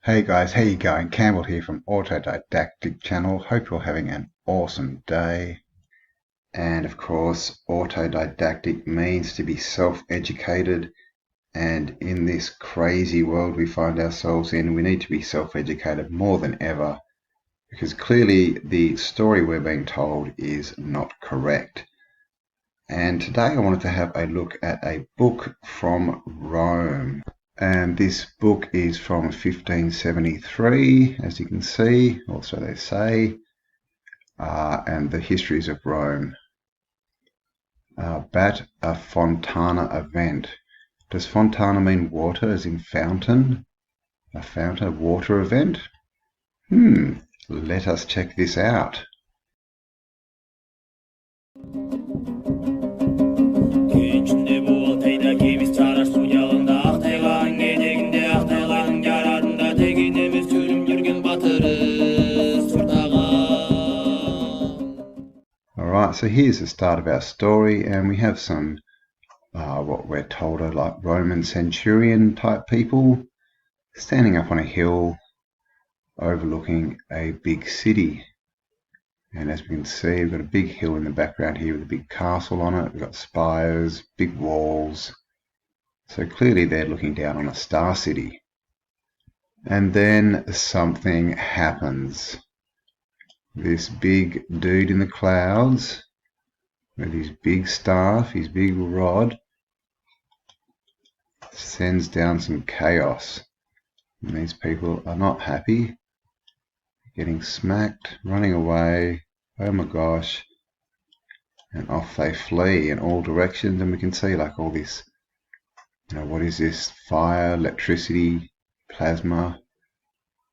Hey guys, how you going? Campbell here from Autodidactic Channel. Hope you're having an awesome day. And of course, autodidactic means to be self-educated. And in this crazy world we find ourselves in, we need to be self-educated more than ever, because clearly the story we're being told is not correct. And today I wanted to have a look at a book from Rome. And this book is from 1573, as you can see, also they say, and the histories of Rome. Bat a fontana event. Does fontana mean water, as in fountain? A fountain water event? Let us check this out. Alright, so here's the start of our story, and we have some, what we're told are like Roman centurion type people standing up on a hill overlooking a big city. And as we can see, we've got a big hill in the background here with a big castle on it. We've got spires, big walls. So clearly they're looking down on a star city. And then something happens. This big dude in the clouds with his big staff, his big rod, sends down some chaos. And these people are not happy. Getting smacked, running away, oh my gosh, and off they flee in all directions. And we can see like all this, what is this? Fire, electricity, plasma,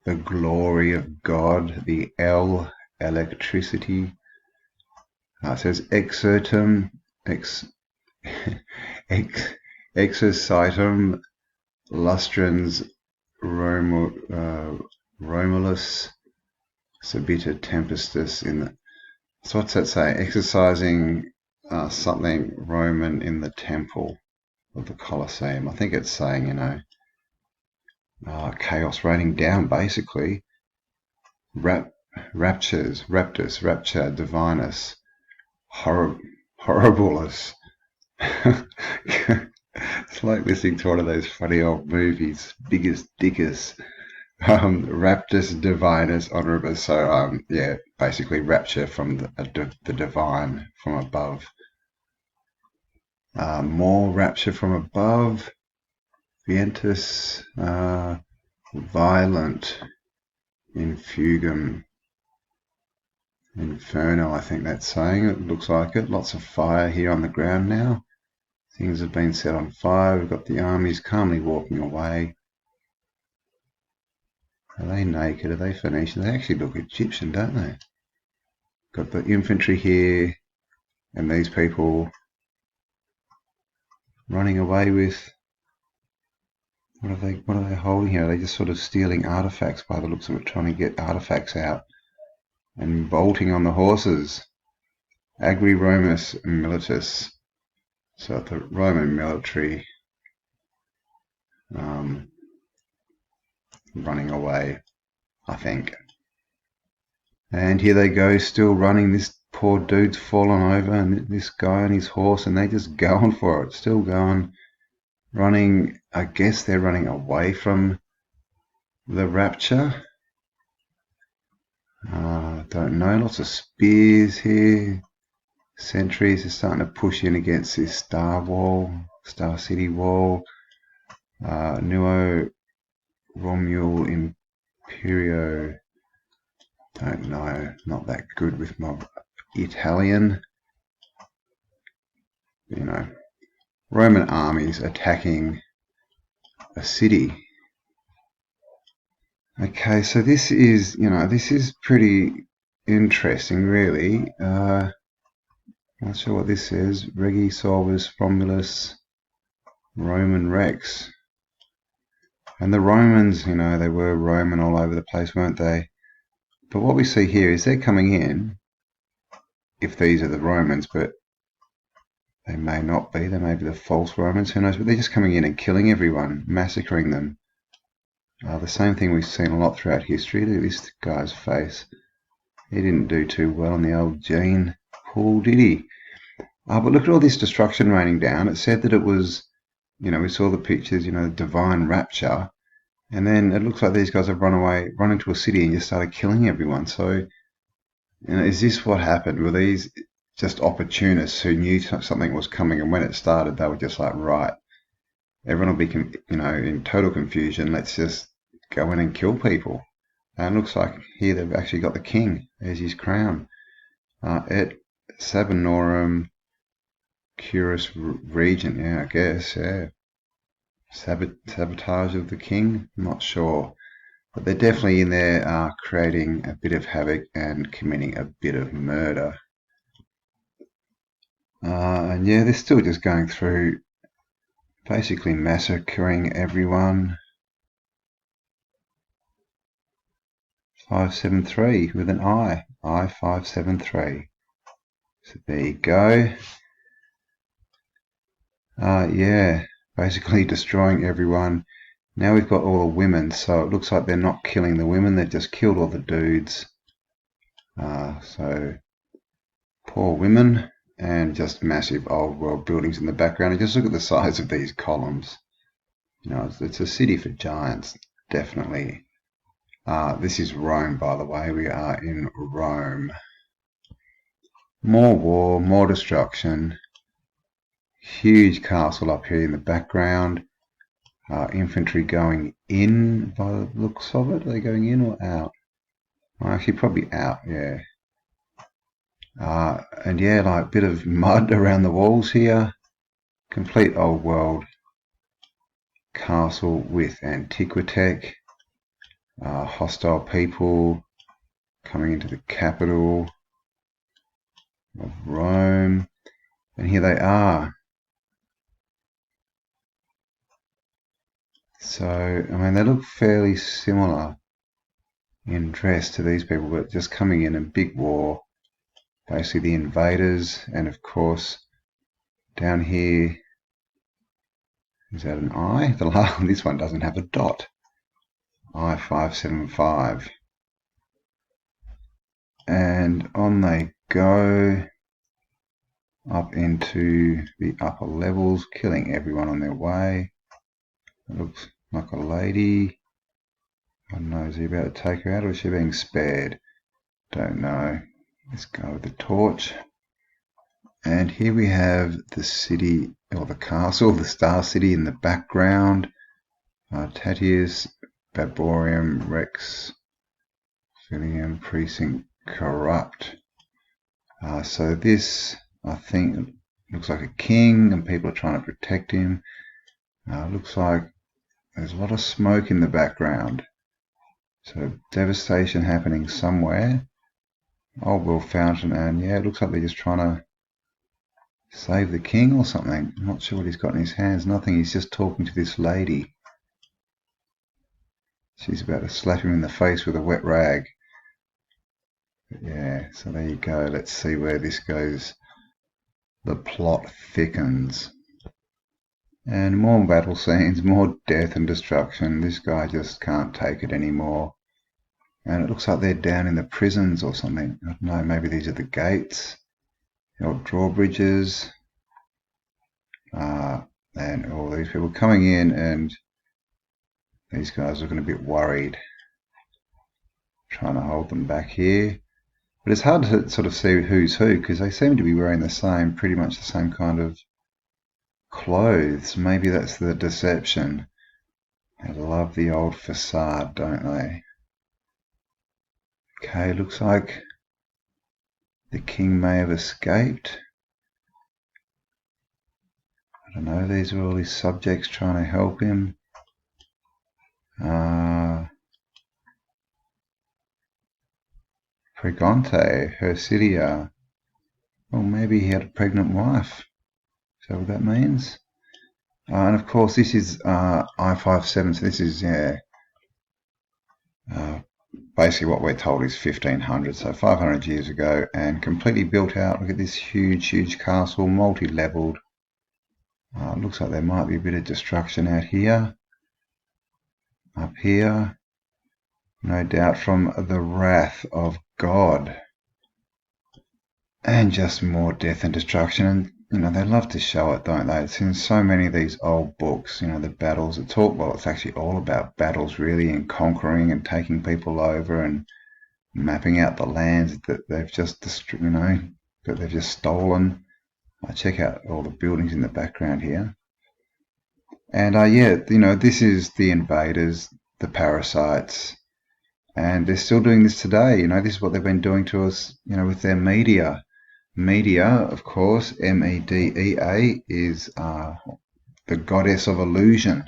the glory of God, the electricity. It says exercitum, exercitum lustrans Romulus subita tempestus in the. So what's that say? Exercising something Roman in the temple of the Colosseum. I think it's saying, chaos raining down, basically. Rapture, divinus, horribilis. It's like listening to one of those funny old movies, Biggest Dickus. Raptus divinus honoribus. So yeah, basically rapture from the divine from above. More rapture from above. Vientus violent infugum inferno. I think that's saying. It looks like it. Lots of fire here on the ground now. Things have been set on fire. We've got the armies calmly walking away. Are they naked? Are they Phoenician? They actually look Egyptian, don't they? Got the infantry here, and these people running away with. What are they holding here? Are they just sort of stealing artifacts by the looks of it, trying to get artifacts out and bolting on the horses? Agri Romus Militus. So the Roman military running away, I think. And here they go, still running. This poor dude's fallen over, and this guy on his horse, and they just going for it, still going, running. I guess they're running away from the rapture. Don't know. Lots of spears here. Sentries are starting to push in against this star city wall. Nuo Romule Imperio. Don't know. Not that good with my Italian. Roman armies attacking a city. Okay, so this is, this is pretty interesting, really. Not sure what this says. Regi Solvus Romulus Roman Rex. And the Romans, they were Roman all over the place, weren't they? But what we see here is they're coming in, if these are the Romans, but they may not be. They may be the false Romans, who knows? But they're just coming in and killing everyone, massacring them. The same thing we've seen a lot throughout history. Look at this guy's face. He didn't do too well in the old gene pool, did he? But look at all this destruction raining down. It said that it was, we saw the pictures, divine rapture. And then it looks like these guys have run into a city and just started killing everyone. So, is this what happened? Were these just opportunists who knew something was coming, and when it started, they were just like, right, everyone will be, in total confusion. Let's just go in and kill people. And it looks like here they've actually got the king. There's his crown. Et Sabinorum Curus Regent, yeah, I guess, yeah. Sabotage of the king? I'm not sure. But they're definitely in there creating a bit of havoc and committing a bit of murder. And yeah, they're still just going through basically massacring everyone. 573 with an I. I573. So there you go. Yeah, basically destroying everyone. Now we've got all the women, so it looks like they're not killing the women, they've just killed all the dudes. So poor women, and just massive old world buildings in the background. And just look at the size of these columns. It's a city for giants, definitely. This is Rome, by the way. We are in Rome. More war, more destruction. Huge castle up here in the background. Infantry going in by the looks of it. Are they going in or out? Well, actually, probably out, yeah. And yeah, like a bit of mud around the walls here. Complete old world castle with antiquitech. Hostile people coming into the capital of Rome. And here they are. So, I mean, they look fairly similar in dress to these people, but just coming in a big war. Basically the invaders, and of course down here, is that an I? This one doesn't have a dot. I575. And on they go up into the upper levels, killing everyone on their way. It looks like a lady. I don't know, is he about to take her out, or is she being spared? Don't know. Let's go with the torch. And here we have the city, or the castle, the Star City in the background. Tatius, Baborium, Rex, Filium, Precinct, Corrupt. So this, I think, looks like a king, and people are trying to protect him. Looks like there's a lot of smoke in the background. So devastation happening somewhere. Old World Fountain, and yeah, it looks like they're just trying to save the king or something. I'm not sure what he's got in his hands. Nothing. He's just talking to this lady. She's about to slap him in the face with a wet rag. But yeah, so there you go. Let's see where this goes. The plot thickens. And more battle scenes, more death and destruction. This guy just can't take it anymore. And it looks like they're down in the prisons or something. I don't know, maybe these are the gates. The old drawbridges. And all these people coming in, and these guys are looking a bit worried. Trying to hold them back here. But it's hard to sort of see who's who, because they seem to be wearing pretty much the same kind of clothes. Maybe that's the deception. They love the old facade, don't they? Okay, looks like the king may have escaped. I don't know, these are all his subjects trying to help him. Pregante, Hercidia. Well, maybe he had a pregnant wife. Is that what that means? And of course, this is I57, so this is, yeah, basically what we're told is 1500, so 500 years ago, and completely built out. Look at this huge castle, multi-leveled. Looks like there might be a bit of destruction out here. up here. No doubt from the wrath of God. And just more death and destruction. And, they love to show it, don't they? It's in so many of these old books, the battles. It's actually all about battles, really, and conquering and taking people over and mapping out the lands that they've just, that they've just stolen. Check out all the buildings in the background here. And, this is the invaders, the parasites. And they're still doing this today. This is what they've been doing to us, with their media. Media, of course, Medea, is the goddess of illusion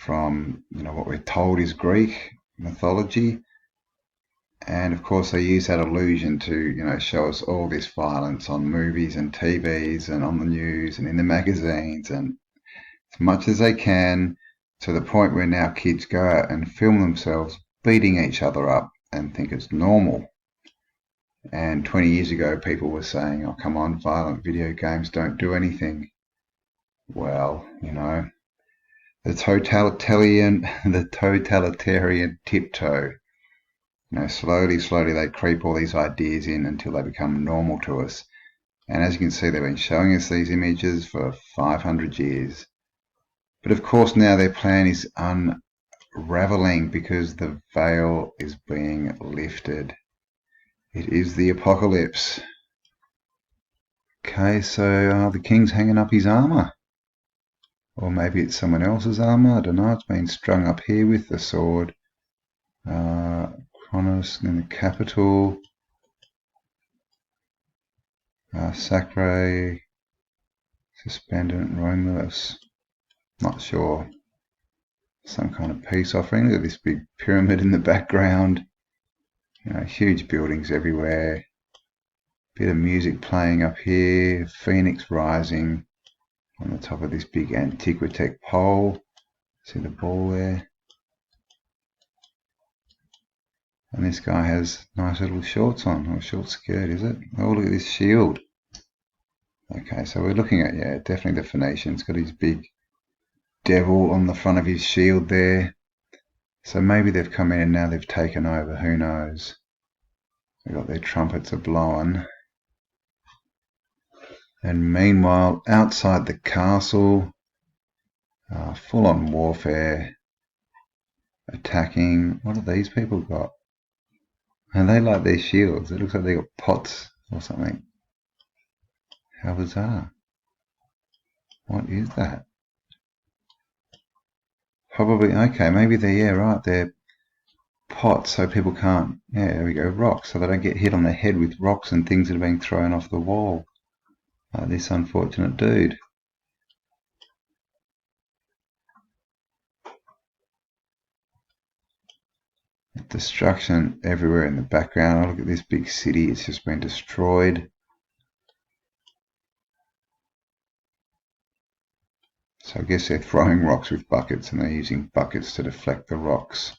from, what we're told is Greek mythology. And, of course, they use that illusion to, show us all this violence on movies and TVs and on the news and in the magazines and as much as they can, to the point where now kids go out and film themselves beating each other up and think it's normal. And 20 years ago, people were saying, oh, come on, violent video games don't do anything. Well, the totalitarian tiptoe. Slowly they creep all these ideas in until they become normal to us. And as you can see, they've been showing us these images for 500 years. But of course, now their plan is unraveling because the veil is being lifted. It is the apocalypse. Okay, so the king's hanging up his armor. Or maybe it's someone else's armor. I don't know. It's been strung up here with the sword. Kronos in the capital. Massacre. Suspendent Romulus. Not sure. Some kind of peace offering. Look at this big pyramid in the background. Huge buildings everywhere. Bit of music playing up here. Phoenix rising on the top of this big Antiquitech pole. See the ball there? And this guy has nice little shorts on, or a short skirt, is it? Oh, look at this shield. Okay, so we're looking at, definitely the Phoenician. It's got his big devil on the front of his shield there. So maybe they've come in and now they've taken over, who knows. They've got their trumpets a-blowing. And meanwhile, outside the castle, full-on warfare, attacking. What have these people got? And they like their shields. It looks like they got pots or something. How bizarre. What is that? Probably, okay, maybe they're pots so people can't, there we go, rocks, so they don't get hit on the head with rocks and things that are being thrown off the wall. This unfortunate dude. Destruction everywhere in the background. Oh, look at this big city, it's just been destroyed. So I guess they're throwing rocks with buckets and they're using buckets to deflect the rocks.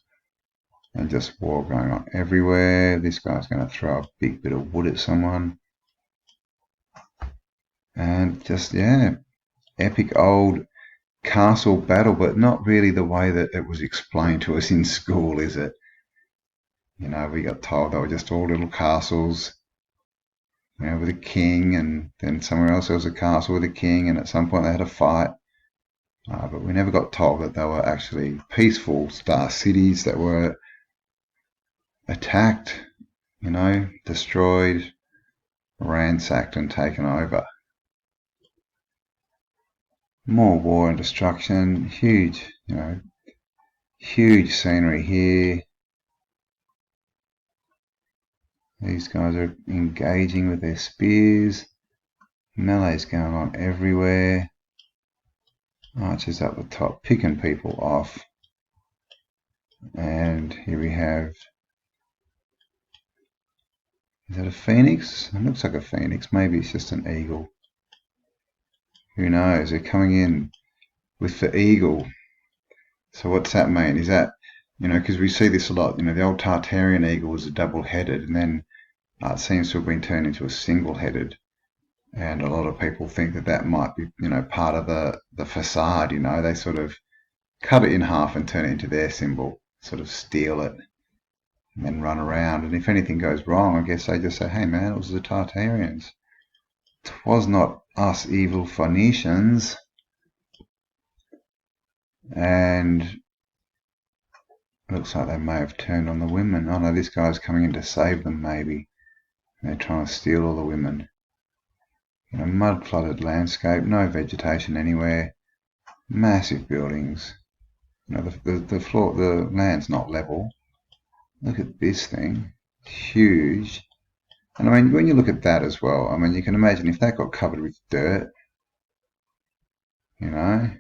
And just war going on everywhere. This guy's going to throw a big bit of wood at someone. And just, epic old castle battle, but not really the way that it was explained to us in school, is it? We got told they were just all little castles, with a king, and then somewhere else there was a castle with a king, and at some point they had a fight. But we never got told that they were actually peaceful star cities that were attacked, destroyed, ransacked and taken over. More war and destruction, huge scenery here. These guys are engaging with their spears. Melee's going on everywhere. Archers up the top, picking people off. And here we have, is that a phoenix? It looks like a phoenix. Maybe it's just an eagle. Who knows? They're coming in with the eagle. So what's that mean? Is that, because we see this a lot, the old Tartarian eagle was a double-headed, and then it seems to have been turned into a single-headed. And a lot of people think that might be, part of the facade, they sort of cut it in half and turn it into their symbol, sort of steal it, and then run around. And if anything goes wrong, I guess they just say, hey man, it was the Tartarians. 'Twas not us evil Phoenicians. And it looks like they may have turned on the women. Oh no, this guy's coming in to save them maybe. They're trying to steal all the women. In a mud-flooded landscape, no vegetation anywhere, massive buildings. You know, the land's not level. Look at this thing, huge. And I mean, when you look at that as well, I mean, you can imagine if that got covered with dirt, you know,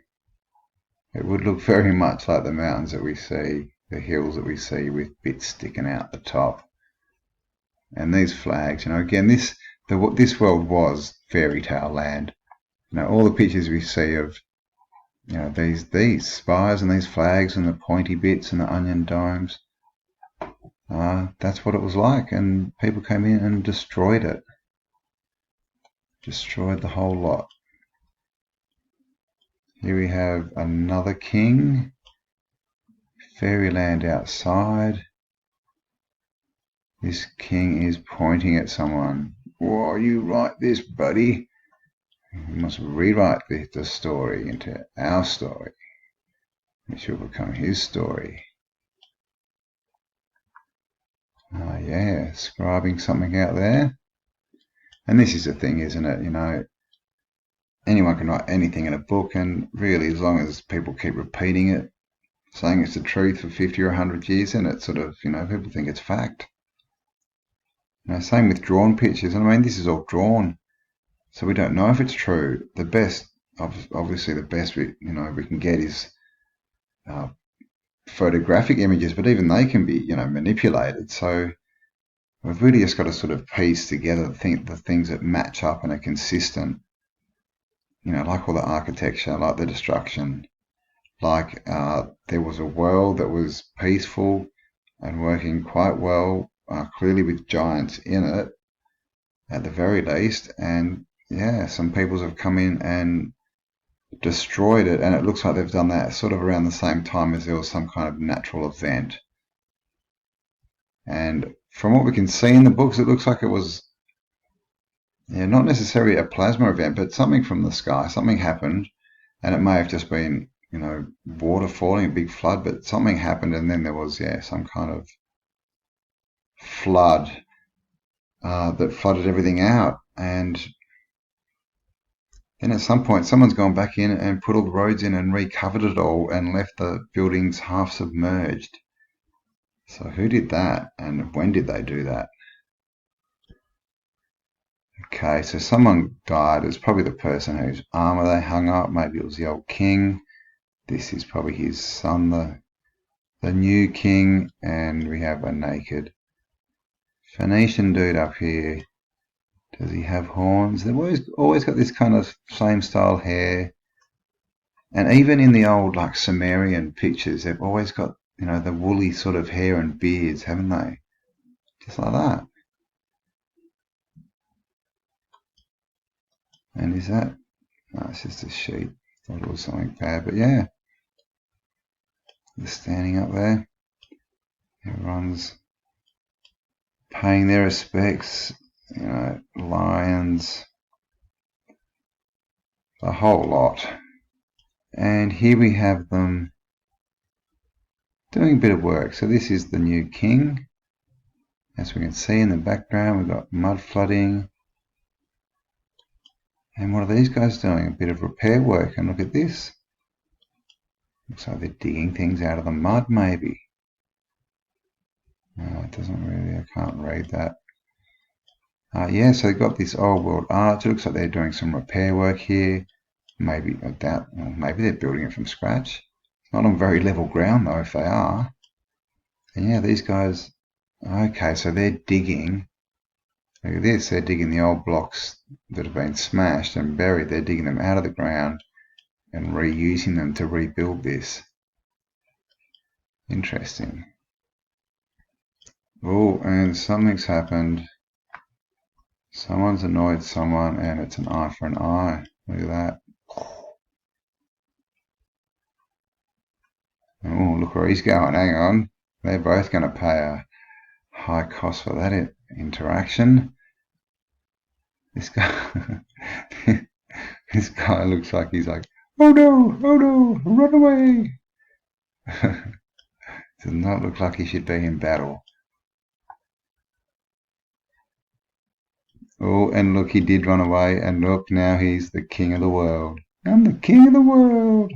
it would look very much like the mountains that we see, the hills that we see with bits sticking out the top. And these flags, you know, again, this world was fairy tale land. You know, all the pictures we see of, you know, these spires and these flags and the pointy bits and the onion domes, that's what it was like. And people came in and destroyed it. Destroyed the whole lot. Here we have another king. Fairyland outside. This king is pointing at someone. Whoa, you write this, buddy. We must rewrite the story into our story. It will become his story. Yeah, scribing something out there. And this is the thing, isn't it? You know, anyone can write anything in a book, and really, as long as people keep repeating it, saying it's the truth for 50 or 100 years, and it's sort of, you know, people think it's fact. You know, same with drawn pictures. And I mean, this is all drawn, so we don't know if it's true. The best, obviously, the best we can get is photographic images, but even they can be, you know, manipulated. So we've really just got to sort of piece together the things that match up and are consistent. You know, like all the architecture, like the destruction, like there was a world that was peaceful and working quite well, clearly with giants in it, at the very least. And yeah, some peoples have come in and destroyed it, and it looks like they've done that sort of around the same time as there was some kind of natural event. And from what we can see in the books, it looks like it was, yeah, not necessarily a plasma event, but something from the sky. Something happened, and it may have just been, you know, water falling, a big flood, but something happened, and then there was, yeah, some kind of flood that flooded everything out. And then at some point, someone's gone back in and put all the roads in and recovered it all and left the buildings half submerged. So who did that, and when did they do that? Okay, so someone died. It's probably the person whose armor they hung up. Maybe it was the old king. This is probably his son, the new king. And we have a naked Phoenician dude up here. Does he have horns? They've always got this kind of same style hair. And even in the old, like, Sumerian pictures, they've always got, you know, the woolly sort of hair and beards, haven't they? Just like that. And is that... No, it's just a sheep. Thought it was something bad, but yeah. They're standing up there. Everyone's paying their respects. You know, lions. A whole lot. And here we have them doing a bit of work. So this is the new king. As we can see in the background, we've got mud flooding. And what are these guys doing? A bit of repair work. And look at this. Looks like they're digging things out of the mud, maybe. No, it doesn't really, I can't read that. Yeah, so they've got this old world art. It looks like they're doing some repair work here. Maybe, I doubt, well, maybe they're building it from scratch. It's not on very level ground, though, if they are. And yeah, these guys, okay, so they're digging. Look at this, they're digging the old blocks that have been smashed and buried. They're digging them out of the ground and reusing them to rebuild this. Interesting. Oh, and something's happened. Someone's annoyed someone, and it's an eye for an eye. Look at that. Oh, look where he's going. Hang on. They're both going to pay a high cost for that interaction. This guy, this guy looks like he's like, oh no, run away. Does not look like he should be in battle. Oh, and look, he did run away, and look, now he's the king of the world. I'm the king of the world.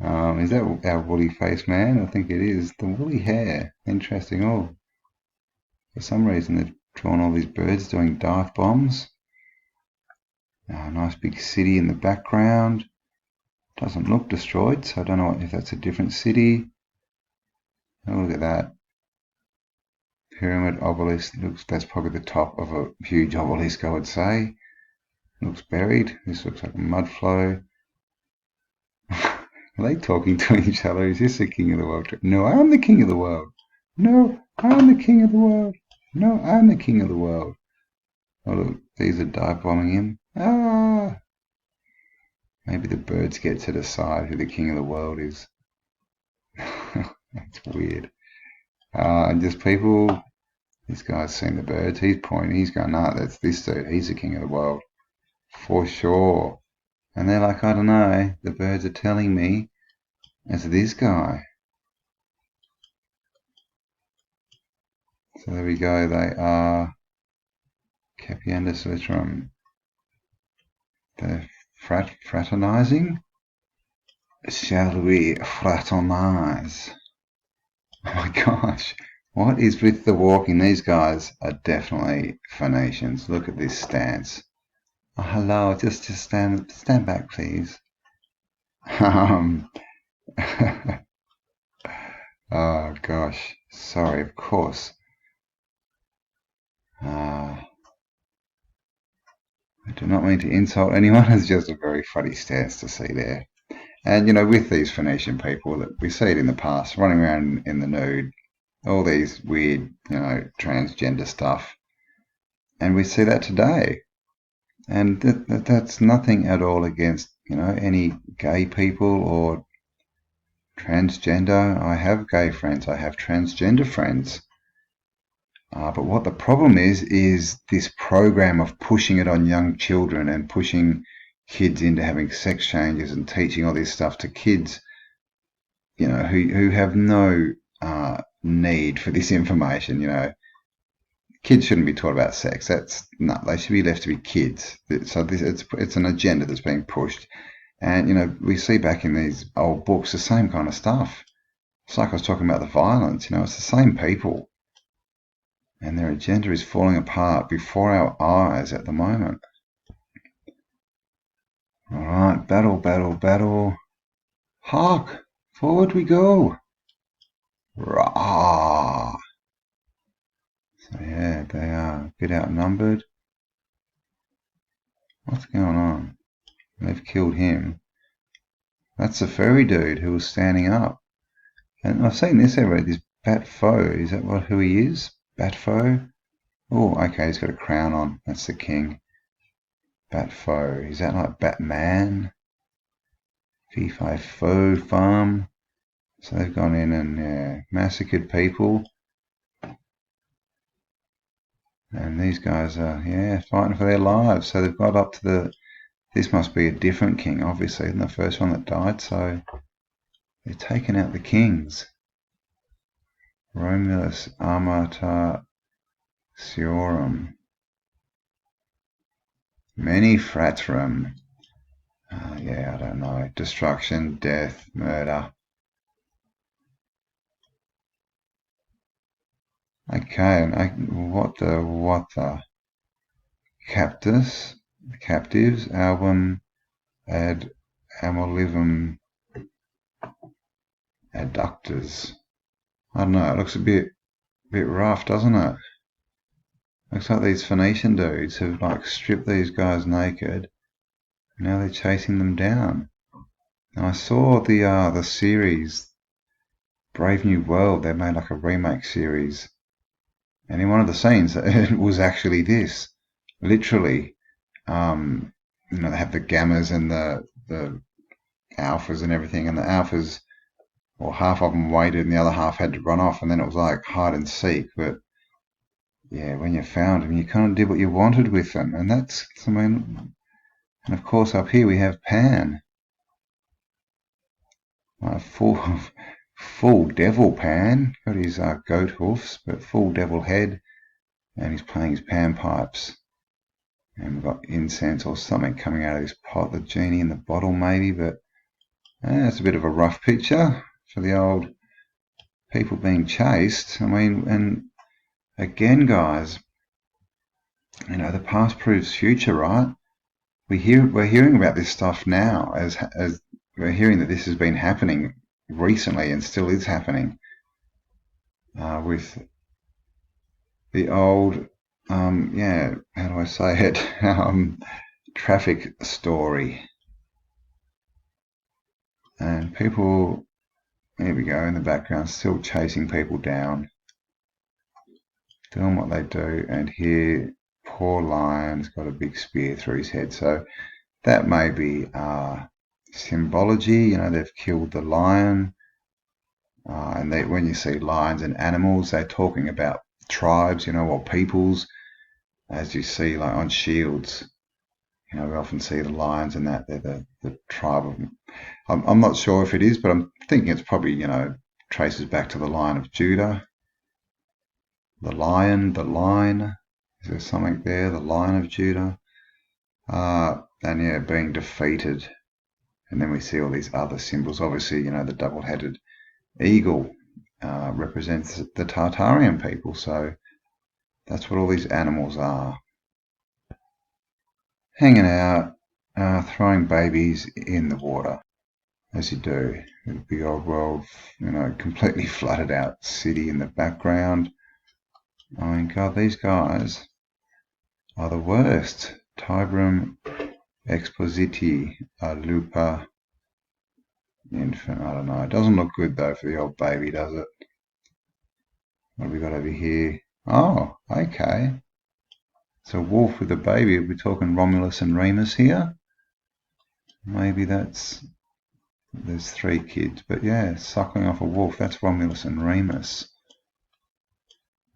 Is that our woolly face man? I think it is. The woolly hair. Interesting. Oh, for some reason they've drawn all these birds doing dive bombs. Nice big city in the background. Doesn't look destroyed, so I don't know if that's a different city. Oh, look at that. Pyramid obelisk. Looks, that's probably the top of a huge obelisk, I would say. Looks buried. This looks like a mud flow. Are they talking to each other? Is this the king of the world? No, I'm the king of the world. No, I'm the king of the world. No, I'm the king of the world. Oh, look, these are dive bombing him. Ah! Maybe the birds get to decide who the king of the world is. That's weird. And just people, this guy's seen the birds. He's pointing. He's going, nah, that's this dude. He's the king of the world. For sure. And they're like, I don't know. The birds are telling me it's this guy. So there we go. They are Capienda's Litterum. They're fraternizing. Shall we fraternize? Oh my gosh. What is with the walking? These guys are definitely Phoenicians. Look at this stance. Oh, hello, just stand back, please. Oh gosh, sorry, of course. I do not mean to insult anyone. It's just a very funny stance to see there. And with these Phoenician people, that we see it in the past, running around in the nude, all these weird, transgender stuff, and we see that today. And that's nothing at all against, any gay people or transgender. I have gay friends. I have transgender friends. But what the problem is this program of pushing it on young children and pushing kids into having sex changes and teaching all this stuff to kids, who have no need for this information. Kids shouldn't be taught about sex. They should be left to be kids. So it's an agenda that's being pushed. And, we see back in these old books the same kind of stuff. It's like I was talking about the violence, it's the same people. And their agenda is falling apart before our eyes at the moment. Alright, battle. Hark! Forward we go! Rah! So yeah, they are a bit outnumbered. What's going on? They've killed him. That's the furry dude who was standing up. And I've seen this everywhere, this Batfo. Is that who he is? Batfo? Oh, okay, he's got a crown on. That's the king. Batfo. Is that like Batman? V5 Foe Farm. So they've gone in and massacred people. And these guys are, fighting for their lives. So they've got up to this must be a different king, obviously, than the first one that died. So they're taking out the kings. Romulus Armata Siorum. Many fratrum. I don't know. Destruction, death, murder. Okay, what the captives, album ad amolivum adductors. I don't know, it looks a bit rough, doesn't it? Looks like these Phoenician dudes have like stripped these guys naked. Now they're chasing them down. Now I saw the series Brave New World. They made like a remake series. And in one of the scenes, it was actually this. Literally, they have the gammas and the alphas and everything, and the alphas or half of them waited and the other half had to run off, and then it was like hide and seek. But yeah, when you found them, you kind of did what you wanted with them, and that's, I mean, and of course up here we have Pan, full devil Pan, got his goat hoofs, but full devil head, and he's playing his panpipes. And we've got incense or something coming out of this pot, the genie in the bottle maybe, but it's a bit of a rough picture for the old people being chased. I mean, and again, guys, you know, the past proves future, right? We're hearing about this stuff now, as we're hearing that this has been happening recently and still is happening with the old, yeah, how do I say it, traffic story. And people, here we go, in the background, still chasing people down, doing what they do. And here, poor lion's got a big spear through his head. So that may be symbology. You know, they've killed the lion. And when you see lions and animals, they're talking about tribes, you know, or peoples. As you see, like on shields, you know, we often see the lions and that, they're the tribe of, I'm not sure if it is, but I'm thinking it's probably, you know, traces back to the Lion of Judah. The lion, the line, is there something there? The Lion of Judah. And yeah, being defeated. And then we see all these other symbols. Obviously, you know, the double-headed eagle represents the Tartarian people. So that's what all these animals are. Hanging out, throwing babies in the water, as you do. The big old world, you know, completely flooded out city in the background. I mean, God, these guys are the worst. Tibrum expositi lupa infant. I don't know. It doesn't look good though for the old baby, does it? What have we got over here? Oh, okay. It's a wolf with a baby. We're talking Romulus and Remus here. Maybe there's 3 kids, but yeah, suckling off a wolf. That's Romulus and Remus.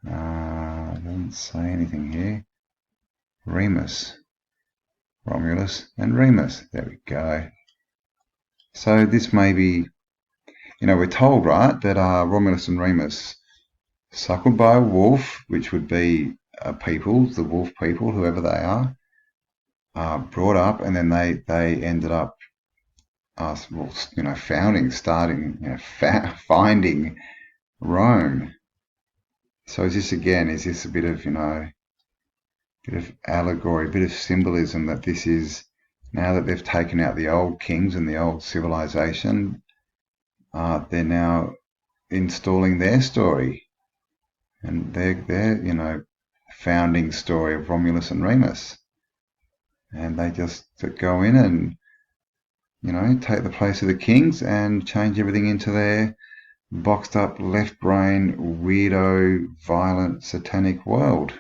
Doesn't say anything here. Remus, Romulus and Remus. There we go. So this may be, you know, we're told, right, that Romulus and Remus suckled by a wolf, which would be people, the wolf people, whoever they are, brought up, and then they ended up, well, you know, finding Rome. So is this a bit of, you know, bit of allegory, a bit of symbolism that this is, now that they've taken out the old kings and the old civilization, they're now installing their story and their you know, founding story of Romulus and Remus, and they just go in and, you know, take the place of the kings and change everything into their boxed up left brain weirdo violent satanic world.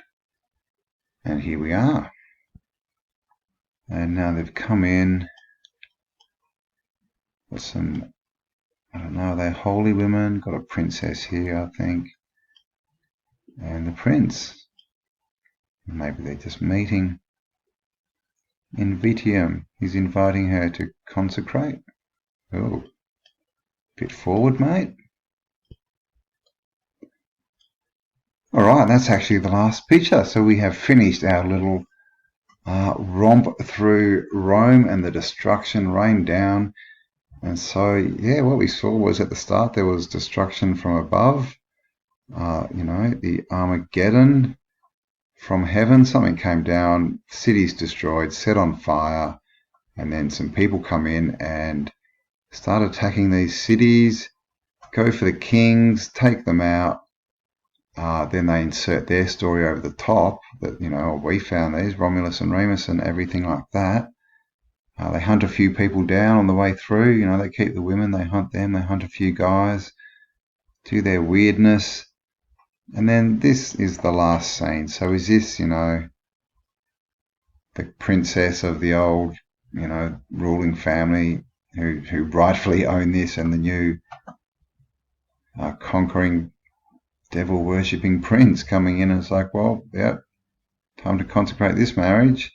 And here we are. And now they've come in with some, I don't know, they're holy women. Got a princess here, I think. And the prince. Maybe they're just meeting. Invitium. He's inviting her to consecrate. Oh, bit forward, mate. Alright, that's actually the last picture. So we have finished our little romp through Rome and the destruction rained down. And so, yeah, what we saw was at the start there was destruction from above. You know, the Armageddon from heaven. Something came down, cities destroyed, set on fire, and then some people come in and start attacking these cities, go for the kings, take them out. Then they insert their story over the top that, you know, we found these, Romulus and Remus and everything like that. They hunt a few people down on the way through. You know, they keep the women, they hunt them, they hunt a few guys, do their weirdness. And then this is the last scene. So is this, you know, the princess of the old, you know, ruling family who rightfully own this, and the new conquering, devil-worshipping prince coming in, and it's like, well, yeah, time to consecrate this marriage.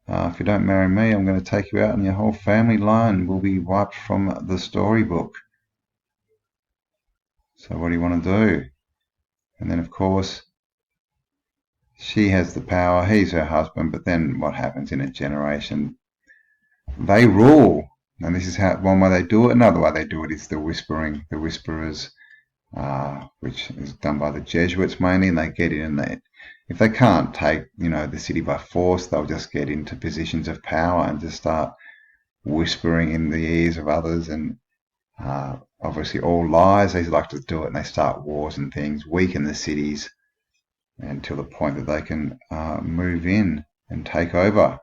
If you don't marry me, I'm going to take you out and your whole family line will be wiped from the storybook. So what do you want to do? And then, of course, she has the power, he's her husband, but then what happens in a generation? They rule. And this is how one way they do it. Another way they do it is the whispering, the whisperers, which is done by the Jesuits mainly, and they get in and if they can't take, the city by force, they'll just get into positions of power and just start whispering in the ears of others, and obviously all lies. They like to do it, and they start wars and things, weaken the cities until the point that they can move in and take over.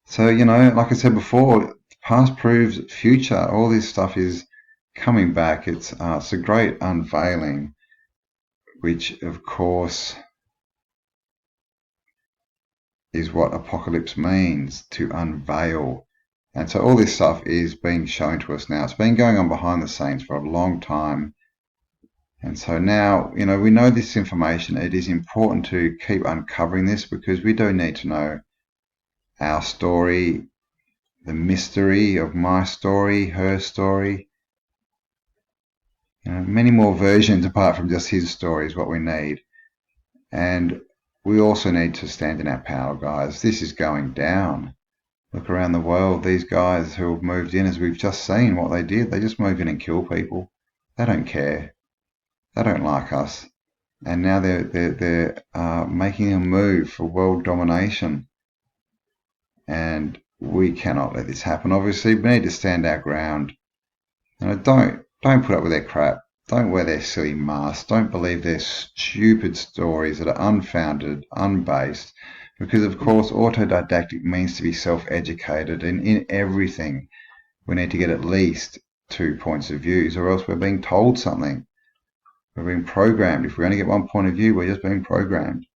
So, like I said before, past proves future. All this stuff is coming back. It's a great unveiling, which of course is what apocalypse means, to unveil. And so all this stuff is being shown to us now. It's been going on behind the scenes for a long time. And so now, we know this information. It is important to keep uncovering this, because we do need to know our story, the mystery of my story, her story. Many more versions apart from just his story is what we need. And we also need to stand in our power, guys. This is going down. Look around the world. These guys who have moved in, as we've just seen what they did, they just move in and kill people. They don't care. They don't like us. And now they're making a move for world domination. And we cannot let this happen. Obviously, we need to stand our ground. Don't put up with their crap. Don't wear their silly masks. Don't believe their stupid stories that are unfounded, unbased. Because, of course, autodidactic means to be self-educated. And in everything, we need to get at least 2 points of view, or else we're being told something. We're being programmed. If we only get 1 point of view, we're just being programmed.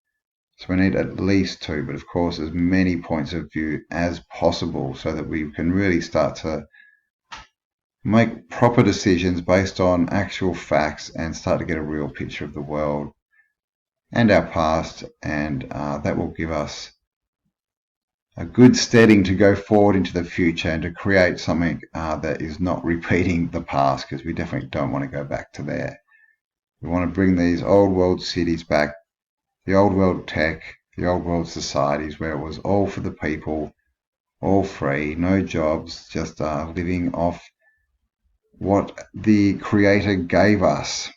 So we need at least 2, but of course as many points of view as possible, so that we can really start to make proper decisions based on actual facts and start to get a real picture of the world and our past, and that will give us a good steading to go forward into the future and to create something that is not repeating the past, because we definitely don't want to go back to there. We want to bring these old world cities back, the old world tech, the old world societies where it was all for the people, all free, no jobs, just living off what the Creator gave us.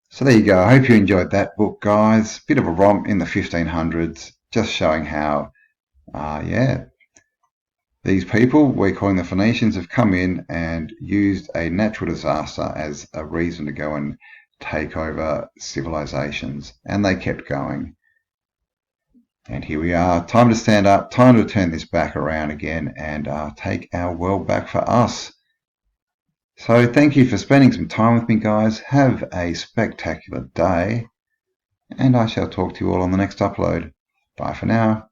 So there you go. I hope you enjoyed that book, guys. Bit of a romp in the 1500s, just showing how, these people, we're calling the Phoenicians, have come in and used a natural disaster as a reason to go and take over civilizations, and they kept going. And here we are. Time to stand up, time to turn this back around again and take our world back for us. So thank you for spending some time with me, guys. Have a spectacular day, and I shall talk to you all on the next upload. Bye for now.